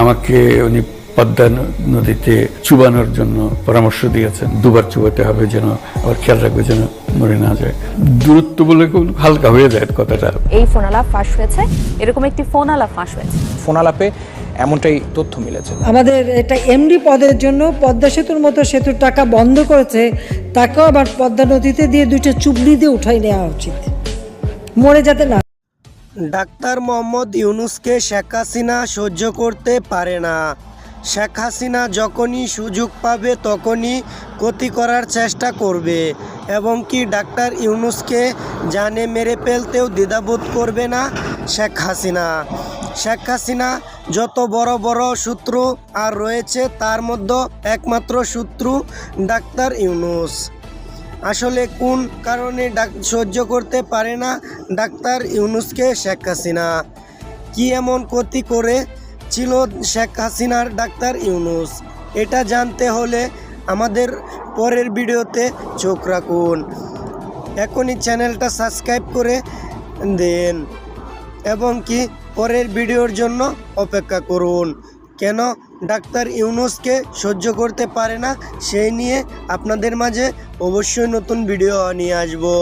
আমাকে উনি পদ্মা নদীতে চুবানোর জন্য পরামর্শ দিয়েছেন, দুবার চুবাতে হবে, যেন আবার খেয়াল রাখবে যেন মরে না যায়। দূরত্ব বলে হালকা হয়ে যায় কথাটা। এই ফোন আলাপ ফাঁস হয়েছে, এরকম একটি ফোন আলাপ ফাঁস হয়েছে। ফোন আলাপে এমনটাই তথ্য মিলেছে। আমাদের এটা এমডি পদের জন্য পদ্মা সেতুর মতো সেতুর টাকা বন্ধ করেছে, তাকেও আবার পদ্মা নদীতে দিয়ে দুইটা চুবলি দিয়ে উঠাই নেওয়া উচিত, মরে যাতে না। ডাক্তার মোহাম্মদ ইউনূসকে শেখ হাসিনা সহ্য করতে পারে না। শেখ হাসিনা যখনই সুযোগ পাবে তখনই ক্ষতি করার চেষ্টা করবে এবং কি ডাক্তার ইউনূসকে জানে মেরে ফেলতেও দ্বিধাবোধ করবে না শেখ হাসিনা। শেখ হাসিনা যত বড় বড় শত্রু আর রয়েছে তার মধ্যে একমাত্র শত্রু ডাক্তার ইউনূস। আসলে কোন কারণে সহ্য করতে পারে না ডাক্তার ইউনূসকে শেখ হাসিনা? কি এমন ক্ষতি করে ছিল শেখ হাসিনার ডাক্তার ইউনূস? এটা জানতে হলে আমাদের পরের ভিডিওতে চোখ রাখুন। এখনই চ্যানেলটা সাবস্ক্রাইব করে দেন এবং কি পরের ভিডিওর জন্য অপেক্ষা করুন। কেন ডাক্তার ইউনূসকে সহ্য করতে পারে না সেই নিয়ে আপনাদের মাঝে অবশ্যই নতুন ভিডিও নিয়ে আসবো।